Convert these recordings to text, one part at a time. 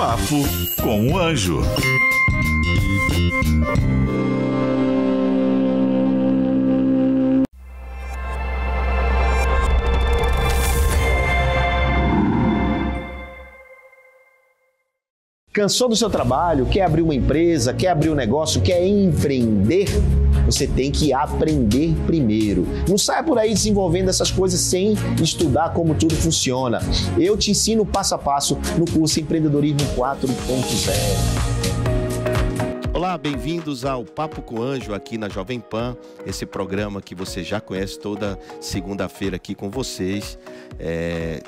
Papo com o Anjo. Cansou do seu trabalho? Quer abrir uma empresa? Quer abrir um negócio? Quer empreender? Você tem que aprender primeiro. Não saia por aí desenvolvendo essas coisas sem estudar como tudo funciona. Eu te ensino passo a passo no curso Empreendedorismo 4.0. Olá, bem-vindos ao Papo com o Anjo aqui na Jovem Pan, esse programa que você já conhece toda segunda-feira aqui com vocês,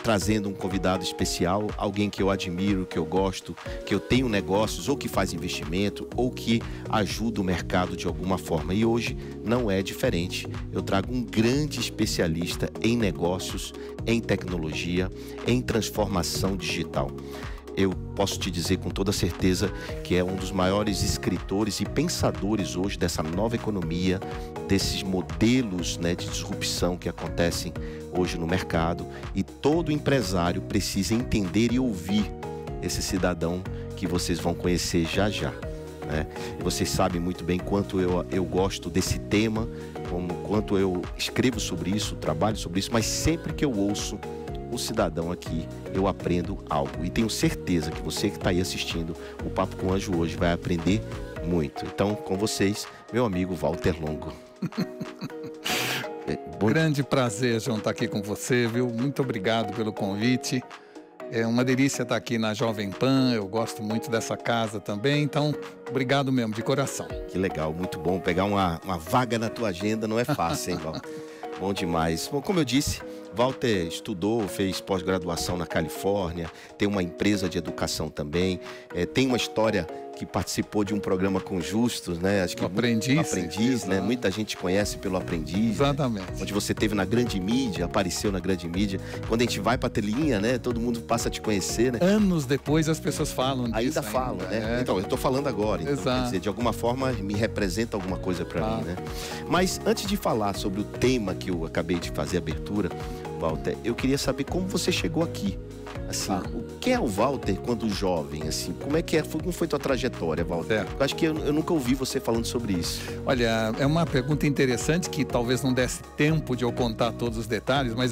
trazendo um convidado especial, alguém que eu admiro, que eu gosto, que eu tenho negócios ou que faz investimento ou que ajuda o mercado de alguma forma. E hoje não é diferente. Eu trago um grande especialista em negócios, em tecnologia, em transformação digital. Eu posso te dizer com toda certeza que é um dos maiores escritores e pensadores hoje dessa nova economia, desses modelos, de disrupção que acontecem hoje no mercado. E todo empresário precisa entender e ouvir esse cidadão que vocês vão conhecer já já. E vocês sabem muito bem quanto eu gosto desse tema, quanto eu escrevo sobre isso, trabalho sobre isso, mas sempre que eu ouço o cidadão aqui, eu aprendo algo. E tenho certeza que você que está aí assistindo o Papo com o Anjo hoje vai aprender muito. Então, com vocês, meu amigo Walter Longo. Grande prazer, João, estar aqui com você, viu? Muito obrigado pelo convite. É uma delícia estar aqui na Jovem Pan, eu gosto muito dessa casa também, então, obrigado mesmo, de coração. Que legal, muito bom. Pegar uma vaga na tua agenda não é fácil, hein, Walter? Bom demais. Bom, como eu disse, Walter estudou, fez pós-graduação na Califórnia, tem uma empresa de educação também, tem uma história que participou de um programa com Justus, Acho que Aprendiz, Muita gente conhece pelo Aprendiz. Exatamente. Onde você teve na grande mídia, apareceu na grande mídia. Quando a gente vai pra telinha, Todo mundo passa a te conhecer, Anos depois as pessoas falam disso. Ainda falam, Então, eu tô falando agora. Então, exato. Quer dizer, de alguma forma me representa alguma coisa pra mim, Mas antes de falar sobre o tema que eu acabei de fazer a abertura, Walter, eu queria saber como você chegou aqui. O que é o Walter quando jovem? Como foi tua trajetória, Walter? Eu acho que eu nunca ouvi você falando sobre isso. Olha, é uma pergunta interessante que talvez não desse tempo de eu contar todos os detalhes, mas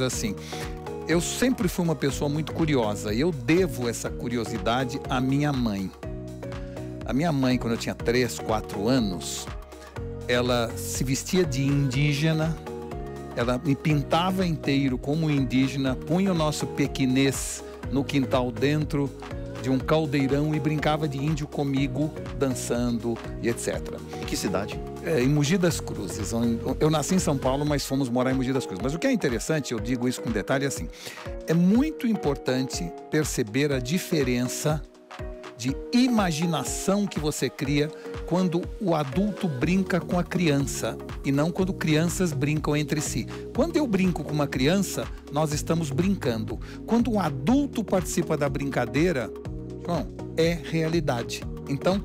eu sempre fui uma pessoa muito curiosa e eu devo essa curiosidade à minha mãe. A minha mãe, quando eu tinha 3, 4 anos, ela se vestia de indígena, ela me pintava inteiro como indígena, punha o nosso pequinês no quintal dentro de um caldeirão e brincava de índio comigo, dançando e etc. Em que cidade? Em Mogi das Cruzes. Eu nasci em São Paulo, mas fomos morar em Mogi das Cruzes. Mas o que é interessante, eu digo isso com detalhe, é muito importante perceber a diferença de imaginação que você cria quando o adulto brinca com a criança e não quando crianças brincam entre si. Quando eu brinco com uma criança, nós estamos brincando. Quando um adulto participa da brincadeira, João, é realidade. Então,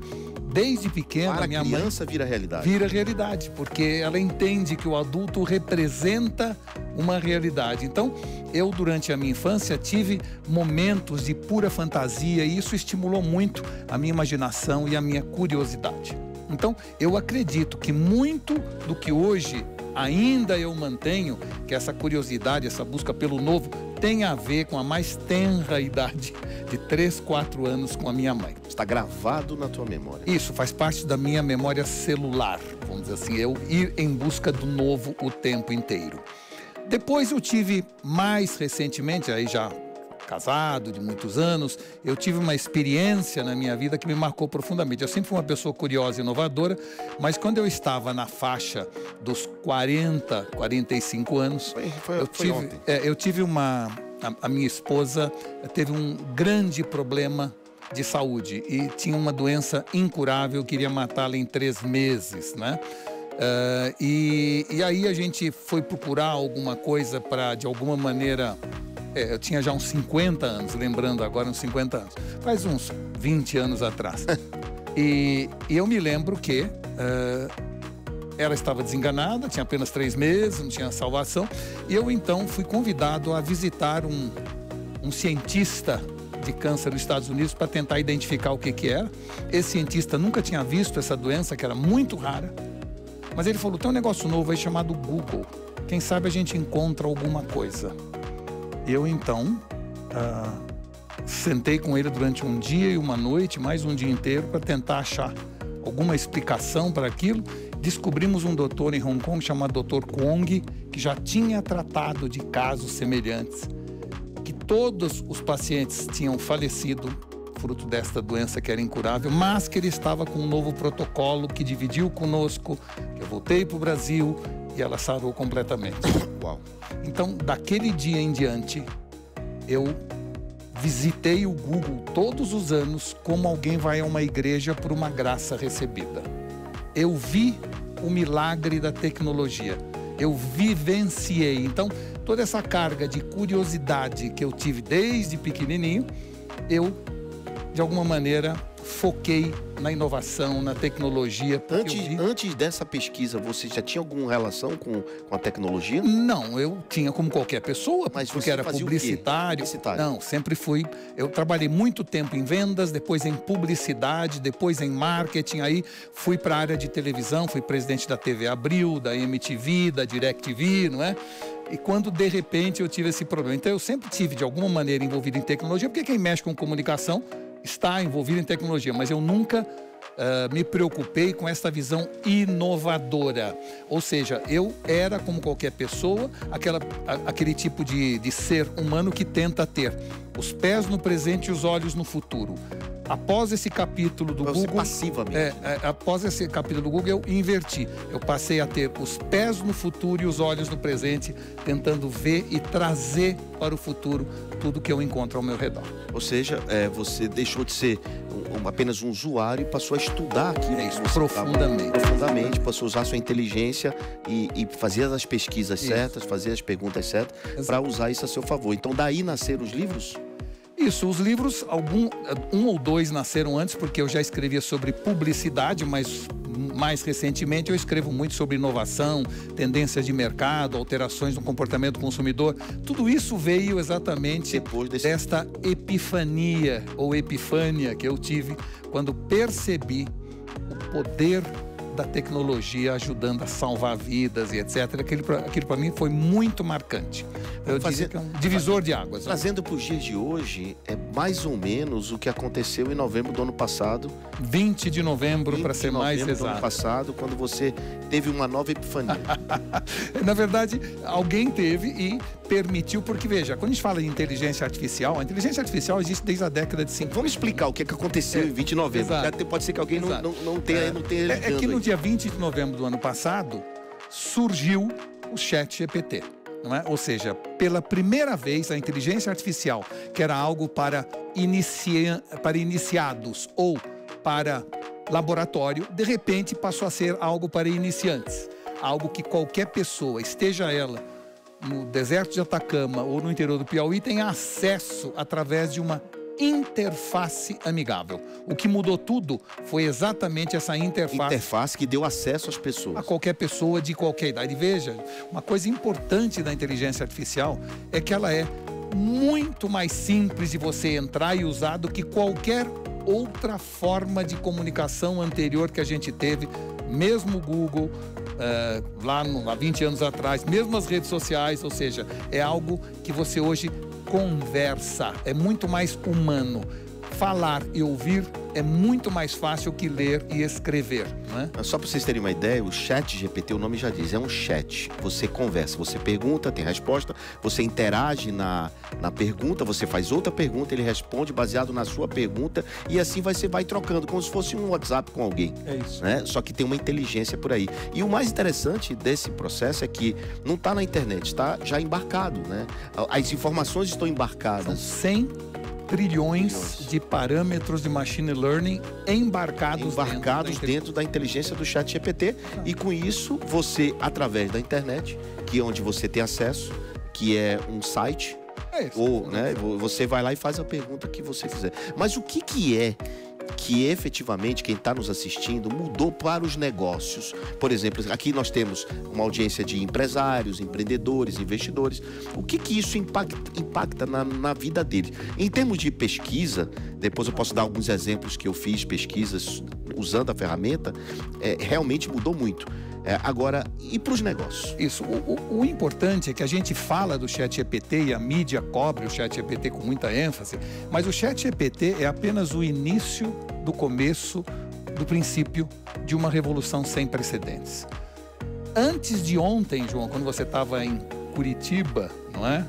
desde pequena, a criança vira realidade. Vira realidade, porque ela entende que o adulto representa uma realidade. Então, eu, durante a minha infância, tive momentos de pura fantasia e isso estimulou muito a minha imaginação e a minha curiosidade. Então, eu acredito que muito do que hoje ainda eu mantenho, que essa curiosidade, essa busca pelo novo, tem a ver com a mais tenra idade de 3, 4 anos com a minha mãe. Está gravado na tua memória. Isso, faz parte da minha memória celular, vamos dizer assim, eu ir em busca do novo o tempo inteiro. Depois eu tive, mais recentemente, aí já casado de muitos anos, eu tive uma experiência na minha vida que me marcou profundamente. Eu sempre fui uma pessoa curiosa e inovadora, mas quando eu estava na faixa dos 40, 45 anos, eu tive a minha esposa teve um grande problema de saúde e tinha uma doença incurável, queria matá-la em 3 meses, e aí a gente foi procurar alguma coisa para, de alguma maneira, eu tinha já uns 50 anos, lembrando agora uns 50 anos, faz uns 20 anos atrás. E eu me lembro que ela estava desenganada, tinha apenas 3 meses, não tinha salvação, e eu então fui convidado a visitar um cientista de câncer nos Estados Unidos para tentar identificar o que era. Esse cientista nunca tinha visto essa doença, que era muito rara. Mas ele falou, tem um negócio novo aí chamado Google. Quem sabe a gente encontra alguma coisa. Eu, então, sentei com ele durante um dia e uma noite, mais um dia inteiro, para tentar achar alguma explicação para aquilo. Descobrimos um doutor em Hong Kong chamado Dr. Kwong, que já tinha tratado de casos semelhantes, que todos os pacientes tinham falecido fruto desta doença que era incurável, mas que ele estava com um novo protocolo que dividiu conosco. Eu voltei para o Brasil e ela sarou completamente. Uau. Então, daquele dia em diante, eu visitei o Google todos os anos como alguém vai a uma igreja por uma graça recebida. Eu vi o milagre da tecnologia. Eu vivenciei. Então, toda essa carga de curiosidade que eu tive desde pequenininho, eu, de alguma maneira, foquei na inovação, na tecnologia. Antes dessa pesquisa, você já tinha alguma relação com a tecnologia? Não, eu tinha como qualquer pessoa, mas porque era publicitário. Não, sempre fui. Eu trabalhei muito tempo em vendas, depois em publicidade, depois em marketing. Aí fui para a área de televisão, fui presidente da TV Abril, da MTV, da DirecTV, não é? E quando, de repente, eu tive esse problema. Então, eu sempre tive, de alguma maneira, envolvido em tecnologia, porque quem mexe com comunicação está envolvido em tecnologia, mas eu nunca me preocupei com essa visão inovadora. Ou seja, eu era, como qualquer pessoa, aquele tipo de ser humano que tenta ter os pés no presente e os olhos no futuro. Após esse capítulo do Google, passivamente. Após esse capítulo do Google, eu inverti. Eu passei a ter os pés no futuro e os olhos no presente, tentando ver e trazer para o futuro tudo que eu encontro ao meu redor. Ou seja, você deixou de ser apenas um usuário e passou a estudar aquilo. Isso, profundamente. Passou a usar sua inteligência e fazer as pesquisas certas, fazer as perguntas certas, para usar isso a seu favor. Então, daí nasceram os livros? Isso, os livros, um ou dois nasceram antes, porque eu já escrevia sobre publicidade, mas mais recentemente eu escrevo muito sobre inovação, tendências de mercado, alterações no comportamento do consumidor. Tudo isso veio exatamente depois desta epifania ou epifânia que eu tive quando percebi o poder da tecnologia ajudando a salvar vidas e etc. Aquilo para mim foi muito marcante. Eu dizia que é um divisor de águas. Trazendo para os dias de hoje, é mais ou menos o que aconteceu em novembro do ano passado. 20 de novembro, para ser mais exato. Do ano passado, quando você teve uma nova epifania. Na verdade, alguém teve e permitiu, porque veja, quando a gente fala de inteligência artificial, a inteligência artificial existe desde a década de 50. Vamos explicar o que aconteceu em 20 de novembro. Pode ser que alguém não tenha que no dia 20 de novembro do ano passado, surgiu o ChatGPT. Não é? Ou seja, pela primeira vez, a inteligência artificial, que era algo para iniciados ou para laboratório, de repente passou a ser algo para iniciantes. Algo que qualquer pessoa, esteja ela no deserto de Atacama ou no interior do Piauí, tenha acesso através de uma interface amigável. O que mudou tudo foi exatamente essa interface. Interface que deu acesso às pessoas. A qualquer pessoa de qualquer idade. Veja, uma coisa importante da inteligência artificial é que ela é muito mais simples de você entrar e usar do que qualquer outra forma de comunicação anterior que a gente teve, mesmo o Google, há 20 anos atrás, mesmo as redes sociais, ou seja, é algo que você hoje conversa, é muito mais humano. Falar e ouvir é muito mais fácil que ler e escrever, não é? Só para vocês terem uma ideia, o ChatGPT, o nome já diz, é um chat. Você conversa, você pergunta, tem resposta, você interage na pergunta, você faz outra pergunta, ele responde baseado na sua pergunta e assim você vai trocando, como se fosse um WhatsApp com alguém. É isso. Né? Só que tem uma inteligência por aí. E o mais interessante desse processo é que não está na internet, está já embarcado, né? As informações estão embarcadas. São 100 trilhões de parâmetros de machine learning embarcados dentro da inteligência do ChatGPT. E com isso, você, através da internet, que é onde você tem acesso, que é um site, você vai lá e faz a pergunta que você quiser. Mas o que é que efetivamente quem está nos assistindo mudou para os negócios. Por exemplo, aqui nós temos uma audiência de empresários, empreendedores, investidores. O que isso impacta na vida deles? Em termos de pesquisa, depois eu posso dar alguns exemplos que eu fiz, pesquisas usando a ferramenta, realmente mudou muito. Agora, e para os negócios? Isso. O importante é que a gente fala do ChatGPT e a mídia cobre o ChatGPT com muita ênfase, mas o ChatGPT é apenas o início do começo, do princípio de uma revolução sem precedentes. Antes de ontem, João, quando você estava em Curitiba, não é?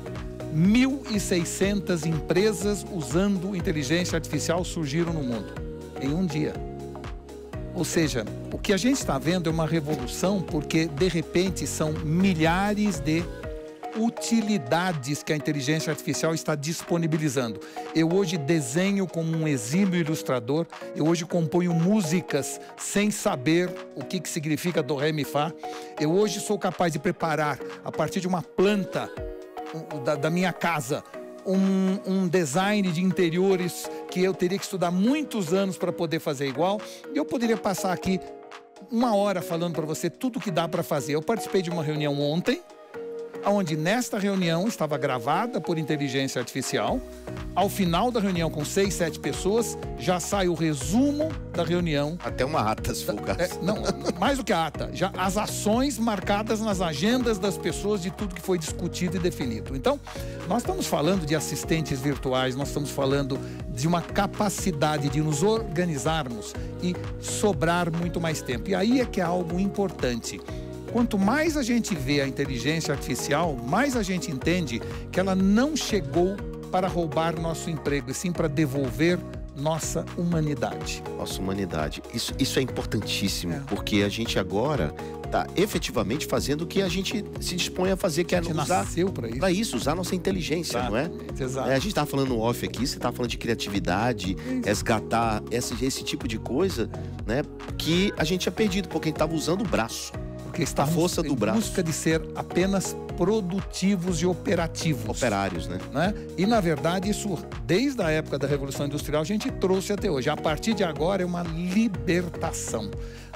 1.600 empresas usando inteligência artificial surgiram no mundo em um dia. Ou seja, o que a gente está vendo é uma revolução porque, de repente, são milhares de utilidades que a inteligência artificial está disponibilizando. Eu hoje desenho como um exímio ilustrador, eu hoje componho músicas sem saber o que significa do, ré, mi, fá. Eu hoje sou capaz de preparar, a partir de uma planta da minha casa, um design de interiores que eu teria que estudar muitos anos para poder fazer igual. E eu poderia passar aqui 1 hora falando para você tudo o que dá para fazer. Eu participei de uma reunião ontem, onde nesta reunião estava gravada por inteligência artificial. Ao final da reunião, com 6, 7 pessoas, já sai o resumo da reunião. Até uma ata, se for o caso. Não, mais do que a ata, já as ações marcadas nas agendas das pessoas de tudo que foi discutido e definido. Então, nós estamos falando de assistentes virtuais, nós estamos falando de uma capacidade de nos organizarmos e sobrar muito mais tempo. E aí é que é algo importante. Quanto mais a gente vê a inteligência artificial, mais a gente entende que ela não chegou para roubar nosso emprego, e sim para devolver nossa humanidade. Nossa humanidade. Isso é importantíssimo, porque a gente agora está efetivamente fazendo o que a gente se dispõe a fazer, que é usar para isso, usar nossa inteligência, não é? Exato. A gente estava falando no off aqui, você estava falando de criatividade, resgatar esse tipo de coisa, né? Que a gente tinha perdido, porque a gente estava usando o braço. Porque estamos a força do braço. Em busca de ser apenas produtivos e operativos. Operários, né? E, na verdade, isso, desde a época da Revolução Industrial, a gente trouxe até hoje. A partir de agora, é uma libertação.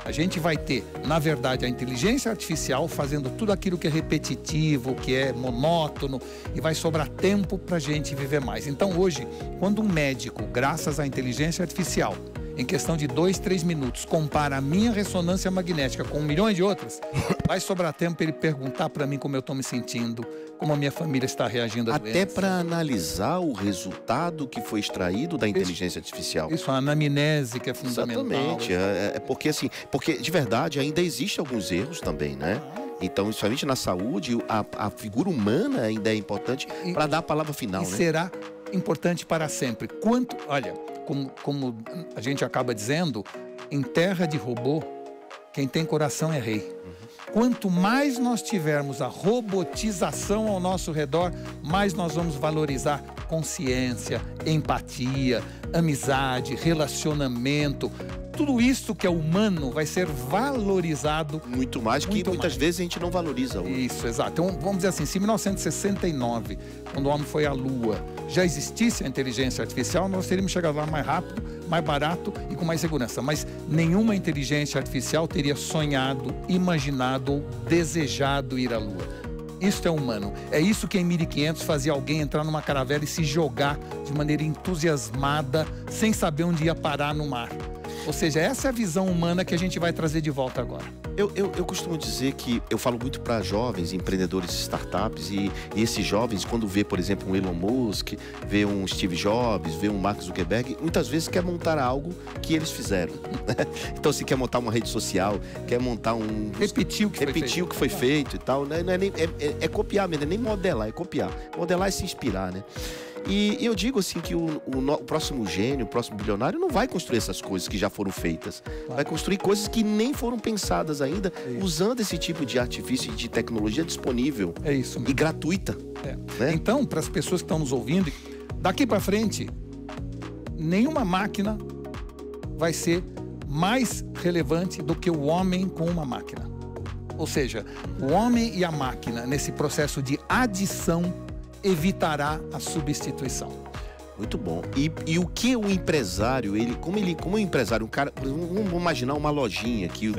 A gente vai ter, na verdade, a inteligência artificial fazendo tudo aquilo que é repetitivo, que é monótono, e vai sobrar tempo para a gente viver mais. Então, hoje, quando um médico, graças à inteligência artificial, em questão de 2, 3 minutos, compara a minha ressonância magnética com milhões de outras, vai sobrar tempo para ele perguntar para mim como eu estou me sentindo, como a minha família está reagindo à doença. Até para analisar o resultado que foi extraído da inteligência artificial. Isso, a anamnese que é fundamental. Exatamente. Porque de verdade ainda existem alguns erros também, né? Então, principalmente na saúde, a figura humana ainda é importante para dar a palavra final, né? Será importante para sempre. Olha, como a gente acaba dizendo, em terra de robô, quem tem coração é rei. Quanto mais nós tivermos a robotização ao nosso redor, mais nós vamos valorizar consciência, empatia, amizade, relacionamento. Tudo isso que é humano vai ser valorizado. Muito mais que muitas vezes a gente não valoriza hoje. Isso, exato. Então, vamos dizer assim, se em 1969, quando o homem foi à Lua, já existisse a inteligência artificial, nós teríamos chegado lá mais rápido, mais barato e com mais segurança. Mas nenhuma inteligência artificial teria sonhado, imaginado ou desejado ir à Lua. Isso é humano. É isso que em 1500 fazia alguém entrar numa caravela e se jogar de maneira entusiasmada, sem saber onde ia parar no mar. Ou seja, essa é a visão humana que a gente vai trazer de volta agora. Eu costumo dizer que eu falo muito para jovens empreendedores de startups e esses jovens, quando vê, por exemplo, um Elon Musk, vê um Steve Jobs, vê um Mark Zuckerberg, muitas vezes quer montar algo que eles fizeram. Então, se quer montar uma rede social, quer montar um... Repetir o que foi feito e tal. Né? É copiar mesmo, não é nem modelar, é copiar. Modelar é se inspirar, né? E eu digo assim que o próximo gênio, o próximo bilionário não vai construir essas coisas que já foram feitas. Vai construir coisas que nem foram pensadas ainda, usando esse tipo de artifício e de tecnologia disponível. É isso mesmo. E gratuita. Né? Então, para as pessoas que estão nos ouvindo, daqui para frente, nenhuma máquina vai ser mais relevante do que o homem com uma máquina. Ou seja, o homem e a máquina, nesse processo de adição, evitará a substituição. Muito bom. E o que o empresário, como um empresário, um cara, vamos imaginar uma lojinha aqui,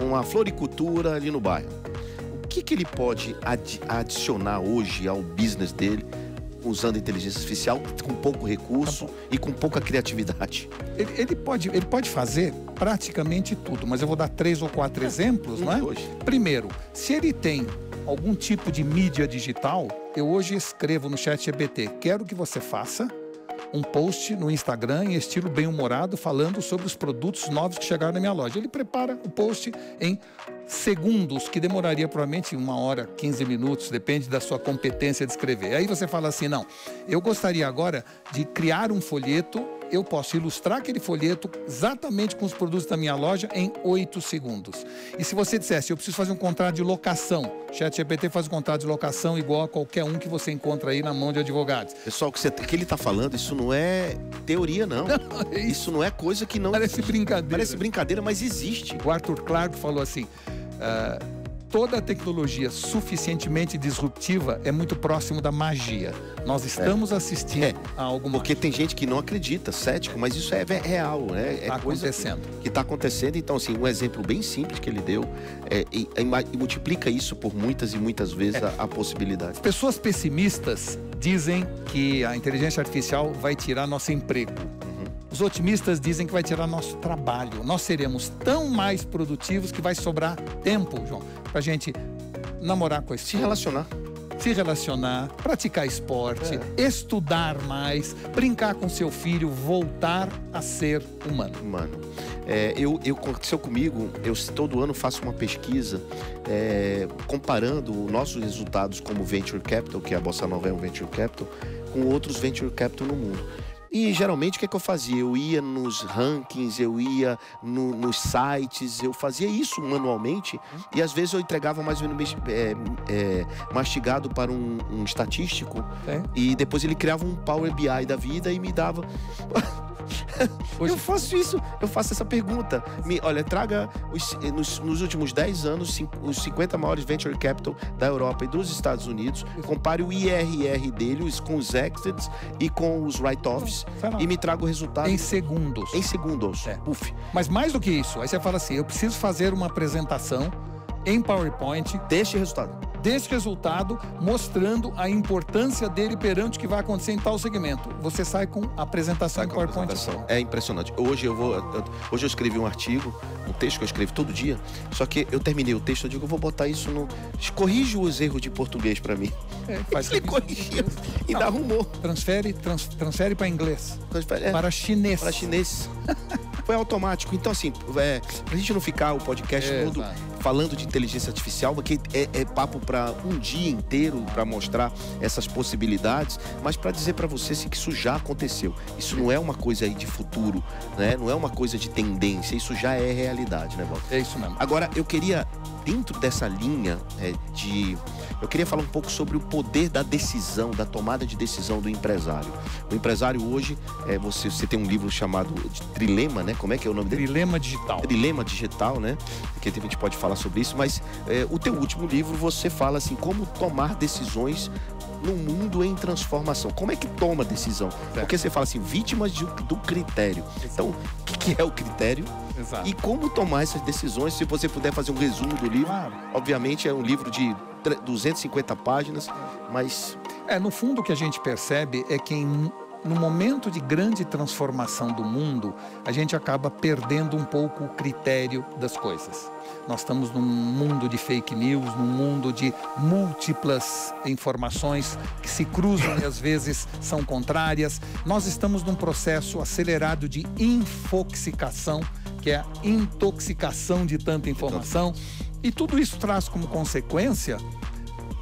uma floricultura ali no bairro. O que ele pode adicionar hoje ao business dele, usando inteligência artificial, com pouco recurso e com pouca criatividade? Ele pode fazer praticamente tudo, mas eu vou dar 3 ou 4 exemplos, não é? Primeiro, se ele tem algum tipo de mídia digital, eu hoje escrevo no ChatGPT, quero que você faça um post no Instagram em estilo bem-humorado falando sobre os produtos novos que chegaram na minha loja. Ele prepara o post em segundos, que demoraria provavelmente 1 hora, 15 minutos, depende da sua competência de escrever. Aí você fala assim, não, eu gostaria agora de criar um folheto, eu posso ilustrar aquele folheto exatamente com os produtos da minha loja em 8 segundos. E se você dissesse, eu preciso fazer um contrato de locação, ChatGPT faz um contrato de locação igual a qualquer um que você encontra aí na mão de advogados. Pessoal, o que ele está falando, isso não é teoria, não. Isso não é coisa que não... Parece brincadeira. Parece brincadeira, mas existe. O Arthur Clarke falou assim, toda tecnologia suficientemente disruptiva é muito próximo da magia. Nós estamos assistindo a algo porque tem gente que não acredita, cético, mas isso é real, né? Está acontecendo. Que está acontecendo. Então, assim, um exemplo bem simples que ele deu e multiplica isso por muitas e muitas vezes a possibilidade. Pessoas pessimistas dizem que a inteligência artificial vai tirar nosso emprego. Os otimistas dizem que vai tirar nosso trabalho. Nós seremos tão mais produtivos que vai sobrar tempo, João, pra gente namorar com a esposa, se relacionar, praticar esporte, estudar mais, brincar com seu filho, voltar a ser humano. Aconteceu comigo, eu todo ano faço uma pesquisa comparando nossos resultados como Venture Capital, que a Bossa Nova é um Venture Capital, com outros Venture Capital no mundo. E geralmente o que eu fazia? Eu ia nos rankings, eu ia nos sites, eu fazia isso manualmente e às vezes eu entregava mais ou menos mastigado para um estatístico e depois ele criava um Power BI da vida e me dava... Eu faço isso, eu faço essa pergunta. Olha, traga nos últimos 10 anos os 50 maiores venture capital da Europa e dos Estados Unidos, compare o IRR deles com os exits e com os write-offs e me traga o resultado em segundos. Em segundos. Puf. Mas mais do que isso, aí você fala assim, eu preciso fazer uma apresentação em PowerPoint deste resultado, mostrando a importância dele perante o que vai acontecer em tal segmento. Você sai com a apresentação em PowerPoint. É impressionante. Hoje eu escrevi um artigo, um texto que eu escrevo todo dia, só que eu terminei o texto, eu digo, eu vou botar isso no... Corrige os erros de português para mim. Ele corrigiu e ainda arrumou. Transfere para inglês. Para chinês. Para chinês. Foi automático. Então, assim, pra gente não ficar o podcast todo falando de inteligência artificial, porque é papo para um dia inteiro para mostrar essas possibilidades, mas para dizer para você assim, que isso já aconteceu. Isso não é uma coisa aí de futuro, né? Não é uma coisa de tendência, isso já é realidade, né, Walter? É isso mesmo. Agora, eu queria, dentro dessa linha eu queria falar um pouco sobre o poder da decisão, da tomada de decisão do empresário. O empresário hoje, você tem um livro chamado de Trilema, né? Como é que é o nome dele? Trilema Digital. Trilema Digital, né? Que a gente pode falar sobre isso, mas o teu último livro, você fala assim, como tomar decisões num mundo em transformação. Como é que toma decisão? Porque você fala assim, vítimas do critério. Então, o que é o critério? E como tomar essas decisões? Se você puder fazer um resumo do livro. Obviamente é um livro de 250 páginas, mas... No fundo o que a gente percebe é que no momento de grande transformação do mundo, a gente acaba perdendo um pouco o critério das coisas. Nós estamos num mundo de fake news, num mundo de múltiplas informações que se cruzam e às vezes são contrárias. Nós estamos num processo acelerado de infoxicação, que é a intoxicação de tanta informação. E tudo isso traz como consequência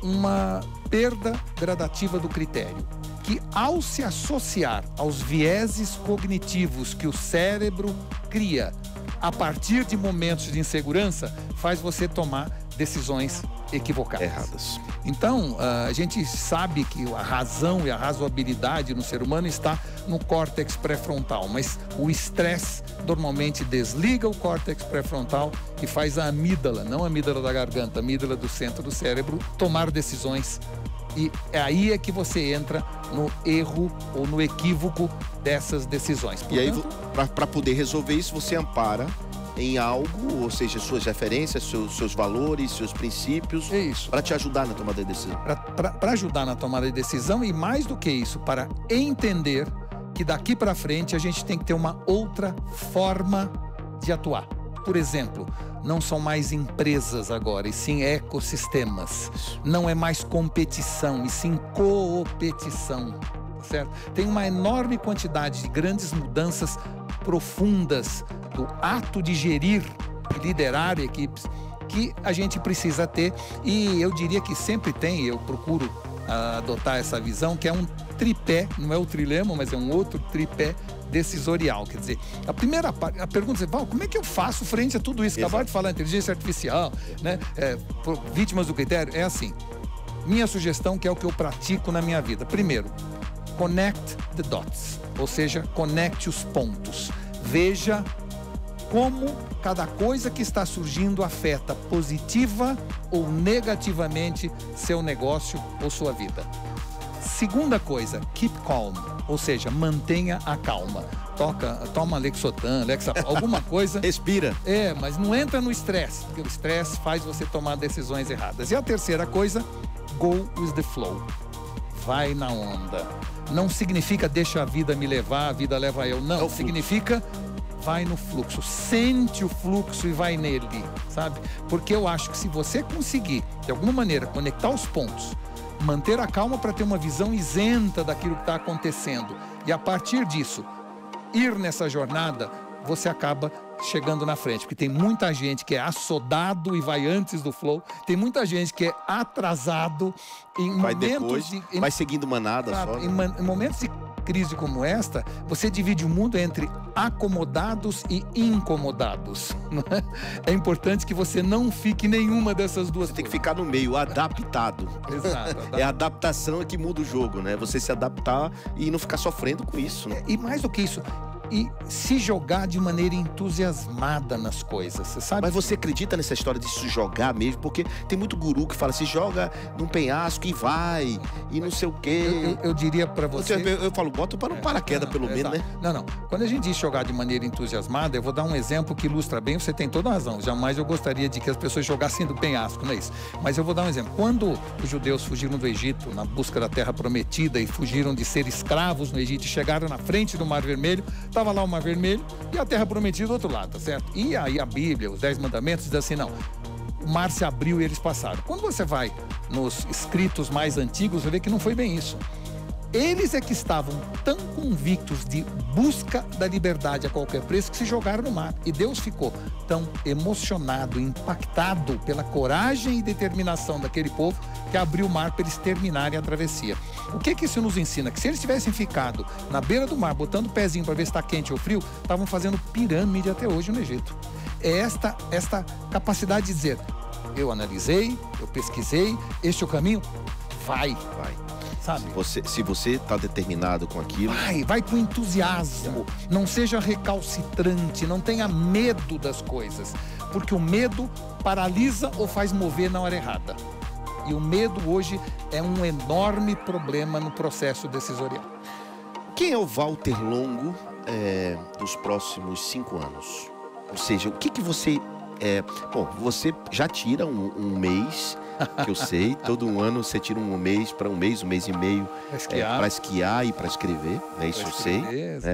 uma perda gradativa do critério, que ao se associar aos vieses cognitivos que o cérebro cria a partir de momentos de insegurança, faz você tomar decisões equivocadas. Erradas. Então, a gente sabe que a razão e a razoabilidade no ser humano está no córtex pré-frontal, mas o estresse normalmente desliga o córtex pré-frontal e faz a amígdala, não a amígdala da garganta, a amígdala do centro do cérebro, tomar decisões E aí é que você entra no erro ou no equívoco dessas decisões. Portanto, e aí, para poder resolver isso, você ampara em algo, ou seja, suas referências, seus valores, seus princípios, para te ajudar na tomada de decisão. Para ajudar na tomada de decisão e, mais do que isso, para entender que daqui para frente a gente tem que ter uma outra forma de atuar. Por exemplo, não são mais empresas agora, e sim ecossistemas. Não é mais competição, e sim coopetição. Certo? Tem uma enorme quantidade de grandes mudanças profundas do ato de gerir e liderar equipes que a gente precisa ter, e eu diria que sempre tem, eu procuro adotar essa visão, que é um tripé, não é o trilema, mas é um outro tripé decisorial. Quer dizer, a pergunta é, Val, como é que eu faço frente a tudo isso? Acabaram de falar inteligência artificial, né? Vítimas do critério, é assim. Minha sugestão, que é o que eu pratico na minha vida. Primeiro, connect the dots, ou seja, conecte os pontos. Veja como cada coisa que está surgindo afeta positiva ou negativamente seu negócio ou sua vida. Segunda coisa, keep calm, ou seja, mantenha a calma. Toma Lexotan, alguma coisa. Respira. Mas não entra no estresse, porque o estresse faz você tomar decisões erradas. E a terceira coisa, go with the flow. Vai na onda. Não significa deixa a vida me levar, a vida leva eu. Não, significa vai no fluxo. Sente o fluxo e vai nele, sabe? Porque eu acho que se você conseguir, de alguma maneira, conectar os pontos, manter a calma para ter uma visão isenta daquilo que está acontecendo, e a partir disso, ir nessa jornada, você acaba chegando na frente, porque tem muita gente que é assodado e vai antes do flow, tem muita gente que é atrasado em momentos vai seguindo manada, sabe, só, né? Em momentos de crise como esta, você divide o mundo entre acomodados e incomodados. Não é? É importante que você não fique em nenhuma dessas duas. Você tem que ficar no meio, adaptado. Exato. É a adaptação que muda o jogo, né? Você se adaptar e não ficar sofrendo com isso, né? E mais do que isso, e se jogar de maneira entusiasmada nas coisas, você sabe? Mas você acredita nessa história de se jogar mesmo? Porque tem muito guru que fala, se joga num penhasco e vai, e não sei o quê. Eu diria pra você... Eu falo, bota para um paraquedas pelo menos, né? Não. Quando a gente diz jogar de maneira entusiasmada, eu vou dar um exemplo que ilustra bem, você tem toda a razão. Jamais eu gostaria de que as pessoas jogassem do penhasco, não é isso? Mas eu vou dar um exemplo. Quando os judeus fugiram do Egito na busca da Terra Prometida e fugiram de ser escravos no Egito e chegaram na frente do Mar Vermelho, estava lá o Mar Vermelho e a Terra Prometida do outro lado, tá certo? E aí a Bíblia, os 10 mandamentos, diz assim, não, o mar se abriu e eles passaram. Quando você vai nos escritos mais antigos, você vê que não foi bem isso. Eles é que estavam tão convictos de busca da liberdade a qualquer preço que se jogaram no mar. E Deus ficou tão emocionado, impactado pela coragem e determinação daquele povo que abriu o mar para eles terminarem a travessia. O que isso nos ensina? Que se eles tivessem ficado na beira do mar, botando o pezinho para ver se está quente ou frio, estavam fazendo pirâmide até hoje no Egito. É esta capacidade de dizer, eu analisei, eu pesquisei, este é o caminho, vai. Sabe? Se você está determinado com aquilo... Vai com entusiasmo, não seja recalcitrante, não tenha medo das coisas, porque o medo paralisa ou faz mover na hora errada. E o medo hoje é um enorme problema no processo decisorial. Quem é o Walter Longo dos próximos 5 anos? Ou seja, o que você... você já tira um mês... que eu sei, todo um ano você tira um mês e meio para esquiar e para escrever, né? Isso eu sei,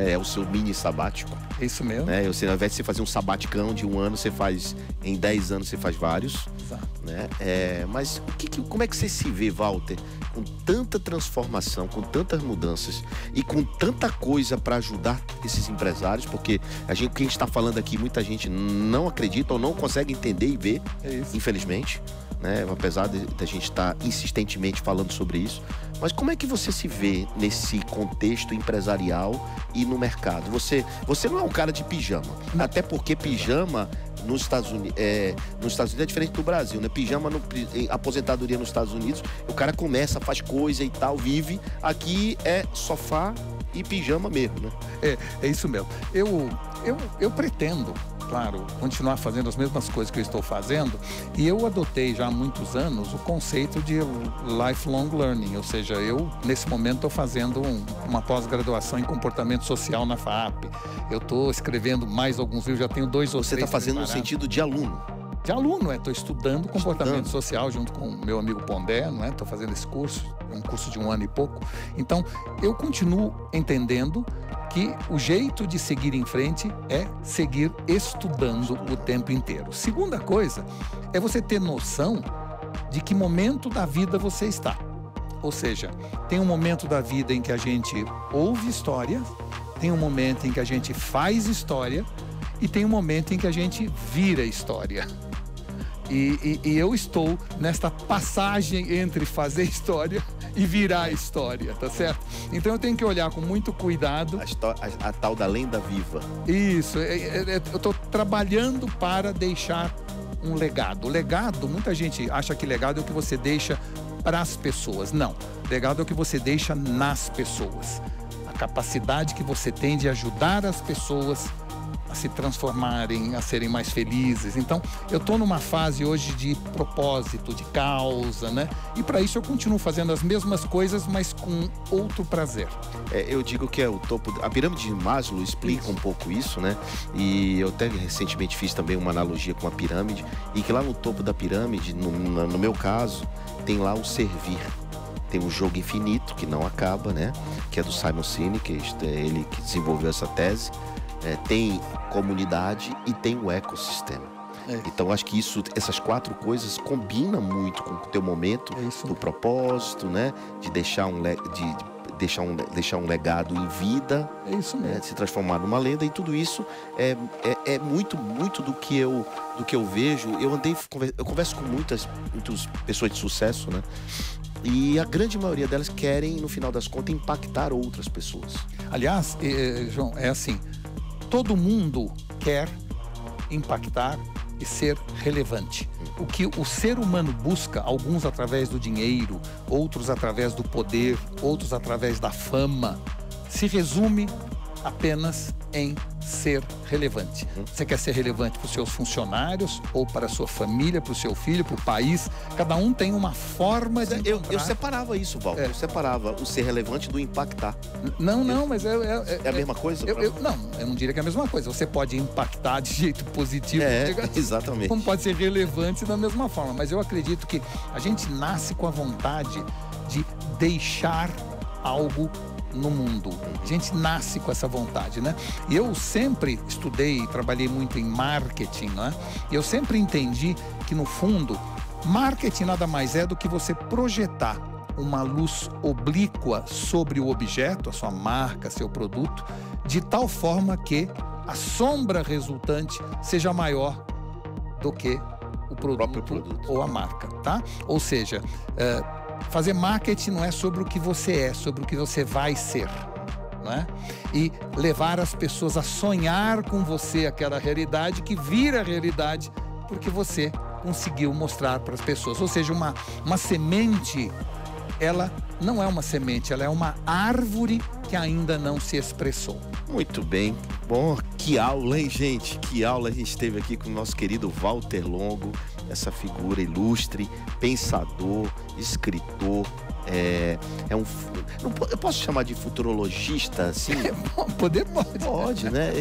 é o seu mini sabático. É isso mesmo. Ao invés de você fazer um sabaticão de um ano, você faz, em 10 anos você faz vários. Exato. Né? Mas como é que você se vê, Walter, com tanta transformação, com tantas mudanças e com tanta coisa para ajudar esses empresários? Porque o que a gente está falando aqui, muita gente não acredita ou não consegue entender e ver, infelizmente. Né? Apesar de a gente estar insistentemente falando sobre isso, mas como é que você se vê nesse contexto empresarial e no mercado? Você não é um cara de pijama, até porque pijama nos Estados Unidos é diferente do Brasil, né? Pijama, aposentadoria nos Estados Unidos, o cara começa, faz coisa e tal, vive. Aqui é sofá e pijama mesmo, né? É isso mesmo. Eu pretendo claro, continuar fazendo as mesmas coisas que eu estou fazendo. E eu adotei já há muitos anos o conceito de lifelong learning, ou seja, eu nesse momento estou fazendo uma pós-graduação em comportamento social na FAAP. Eu estou escrevendo mais alguns livros, já tenho 2 ou 3. Você está fazendo no sentido de aluno? De aluno, estou estudando comportamento social junto com o meu amigo Pondé, não é? Estou fazendo esse curso, é um curso de 1 ano e pouco. Então, eu continuo entendendo que o jeito de seguir em frente é seguir estudando o tempo inteiro. Segunda coisa é você ter noção de que momento da vida você está. Ou seja, tem um momento da vida em que a gente ouve história, tem um momento em que a gente faz história e tem um momento em que a gente vira história. E eu estou nesta passagem entre fazer história e virar história, tá certo? Então eu tenho que olhar com muito cuidado. A tal da lenda viva. Isso, eu estou trabalhando para deixar um legado. O legado, muita gente acha que legado é o que você deixa para as pessoas. Não, legado é o que você deixa nas pessoas. A capacidade que você tem de ajudar as pessoas a se transformarem, a serem mais felizes. Então, eu estou numa fase hoje de propósito, de causa, né? E para isso eu continuo fazendo as mesmas coisas, mas com outro prazer. Eu digo que é o topo. A pirâmide de Maslow explica um pouco isso, né? E eu até recentemente fiz também uma analogia com a pirâmide, e que lá no topo da pirâmide, no meu caso, tem lá o servir. Tem um jogo infinito, que não acaba, né? Que é do Simon Sinek, é ele que desenvolveu essa tese. Tem comunidade e tem o ecossistema. Então acho que essas 4 coisas combinam muito com o teu momento do propósito, né? De deixar um legado em vida, de se transformar numa lenda, e tudo isso é muito do que eu vejo. Eu converso com muitas pessoas de sucesso, né? E a grande maioria delas querem, no final das contas, impactar outras pessoas. Aliás, João, é assim, todo mundo quer impactar e ser relevante. O que o ser humano busca, alguns através do dinheiro, outros através do poder, outros através da fama, se resume apenas em ser relevante. Você quer ser relevante para os seus funcionários, ou para a sua família, para o seu filho, para o país. Cada um tem uma forma de encontrar. Eu separava isso, Walter. Eu separava o ser relevante do impactar. Não, mas é a mesma coisa? Eu não diria que é a mesma coisa. Você pode impactar de jeito positivo. Exatamente. Como pode ser relevante da mesma forma. Mas eu acredito que a gente nasce com a vontade de deixar algo no mundo. A gente nasce com essa vontade, né? E eu sempre estudei e trabalhei muito em marketing, né? E eu sempre entendi que, no fundo, marketing nada mais é do que você projetar uma luz oblíqua sobre o objeto, a sua marca, seu produto, de tal forma que a sombra resultante seja maior do que o produto ou a marca, tá? Ou seja, fazer marketing não é sobre o que você é, sobre o que você vai ser, né? E levar as pessoas a sonhar com você aquela realidade que vira realidade porque você conseguiu mostrar para as pessoas. Ou seja, uma semente, ela não é uma semente, ela é uma árvore que ainda não se expressou. Muito bem. Bom, que aula, hein, gente? Que aula a gente teve aqui com o nosso querido Walter Longo, essa figura ilustre, pensador, escritor. Eu posso chamar de futurologista, assim? Pode, né?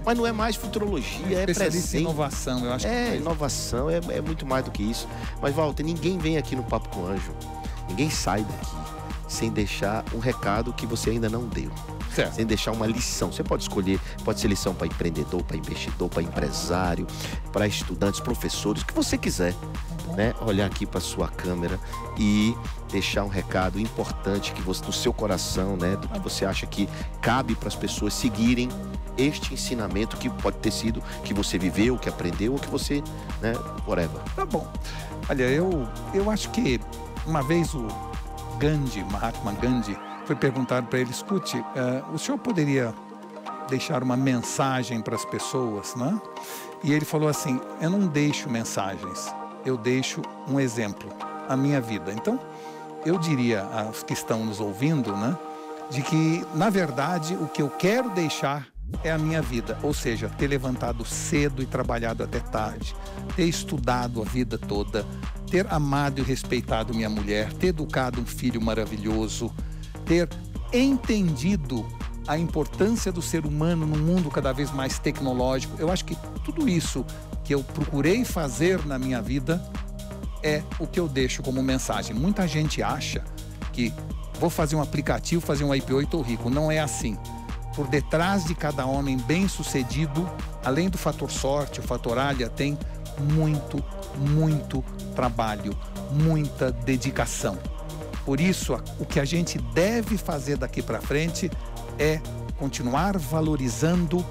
Mas não é mais futurologia, é presente. Em inovação, eu acho. Inovação, é muito mais do que isso. Mas, Walter, ninguém vem aqui no Papo com Anjo, ninguém sai daqui sem deixar um recado que você ainda não deu. Certo. Sem deixar uma lição. Você pode escolher, pode ser lição para empreendedor, para investidor, para empresário, para estudantes, professores, o que você quiser, né? Olhar aqui para sua câmera e deixar um recado importante que você, no seu coração, né? Do que você acha que cabe para as pessoas seguirem este ensinamento, que pode ter sido que você viveu, que aprendeu, ou que você, né? Whatever. Tá bom. Olha, eu acho que uma vez o Mahatma Gandhi, foi perguntado para ele: escute, o senhor poderia deixar uma mensagem para as pessoas, né? E ele falou assim: eu não deixo mensagens, eu deixo um exemplo, a minha vida. Então, eu diria aos que estão nos ouvindo, né, de que, na verdade, o que eu quero deixar é a minha vida. Ou seja, ter levantado cedo e trabalhado até tarde, ter estudado a vida toda, ter amado e respeitado minha mulher, ter educado um filho maravilhoso, ter entendido a importância do ser humano num mundo cada vez mais tecnológico. Eu acho que tudo isso que eu procurei fazer na minha vida é o que eu deixo como mensagem. Muita gente acha que vou fazer um aplicativo, fazer um IPO e estou rico. Não é assim. Por detrás de cada homem bem-sucedido, além do fator sorte, o fator alha, tem muito trabalho, muita dedicação. Por isso, o que a gente deve fazer daqui para frente é continuar valorizando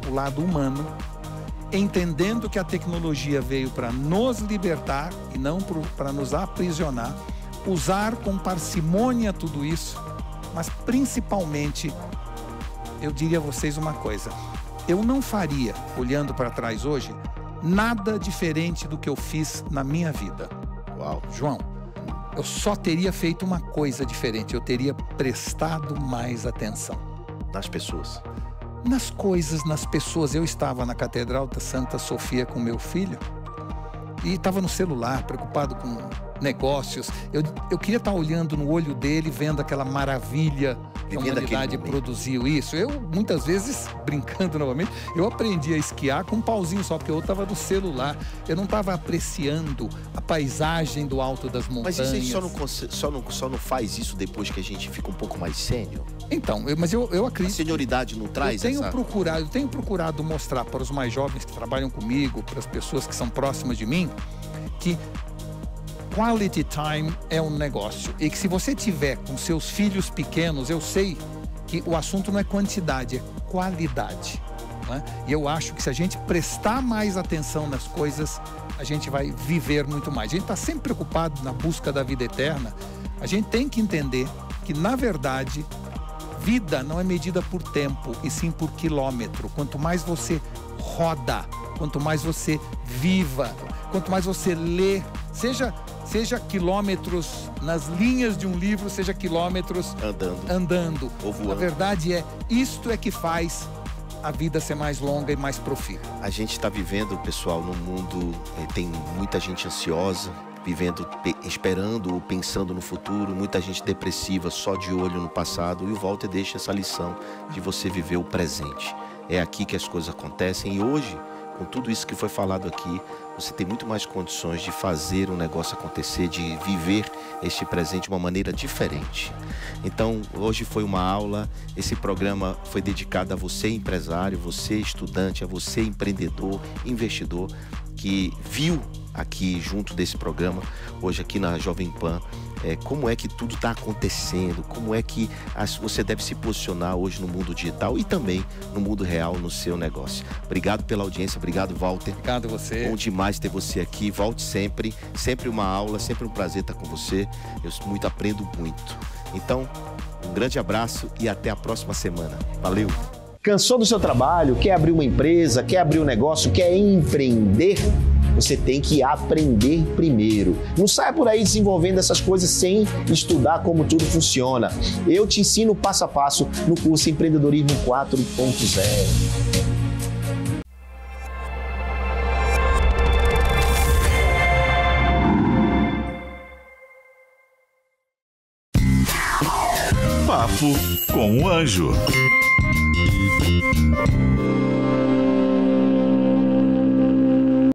o lado humano, entendendo que a tecnologia veio para nos libertar e não para nos aprisionar, usar com parcimônia tudo isso, mas principalmente, eu diria a vocês uma coisa, eu não faria, olhando para trás hoje, nada diferente do que eu fiz na minha vida. Uau. João, eu só teria feito uma coisa diferente, eu teria prestado mais atenção. Nas pessoas. Nas coisas, nas pessoas. Eu estava na Catedral da Santa Sofia com meu filho e estava no celular, preocupado com negócios. Eu queria estar olhando no olho dele, vendo aquela maravilha que a humanidade produziu. Isso. Eu, muitas vezes, brincando novamente, eu aprendi a esquiar com um pauzinho só, porque eu estava no celular. Eu não estava apreciando a paisagem do alto das montanhas. Mas isso só não faz isso depois que a gente fica um pouco mais sênior? Então, mas eu acredito... A senioridade não traz eu tenho procurado mostrar para os mais jovens que trabalham comigo, para as pessoas que são próximas de mim, que quality time é um negócio. E que se você tiver com seus filhos pequenos, eu sei que o assunto não é quantidade, é qualidade. Né? E eu acho que se a gente prestar mais atenção nas coisas, a gente vai viver muito mais. A gente está sempre preocupado na busca da vida eterna. A gente tem que entender que, na verdade, vida não é medida por tempo, e sim por quilômetro. Quanto mais você roda, quanto mais você viva, quanto mais você lê, seja quilômetros nas linhas de um livro, seja quilômetros andando. Ou voando. A verdade é, isto é que faz a vida ser mais longa e mais profícua. A gente está vivendo, pessoal, num mundo, tem muita gente ansiosa, vivendo, esperando ou pensando no futuro, muita gente depressiva, só de olho no passado, e o Walter deixa essa lição de você viver o presente. É aqui que as coisas acontecem, e hoje, com tudo isso que foi falado aqui, você tem muito mais condições de fazer um negócio acontecer, de viver este presente de uma maneira diferente. Então, hoje foi uma aula, esse programa foi dedicado a você, empresário, você, estudante, a você, empreendedor, investidor, que viu aqui junto desse programa, hoje aqui na Jovem Pan, como é que tudo está acontecendo, como é que você deve se posicionar hoje no mundo digital e também no mundo real, no seu negócio. Obrigado pela audiência, obrigado, Walter. Obrigado a você. Bom demais ter você aqui, volte sempre, sempre uma aula, sempre um prazer estar com você, eu aprendo muito. Então, um grande abraço e até a próxima semana. Valeu! Cansou do seu trabalho? Quer abrir uma empresa? Quer abrir um negócio? Quer empreender? Você tem que aprender primeiro. Não saia por aí desenvolvendo essas coisas sem estudar como tudo funciona. Eu te ensino passo a passo no curso Empreendedorismo 4.0. Papo com o Anjo.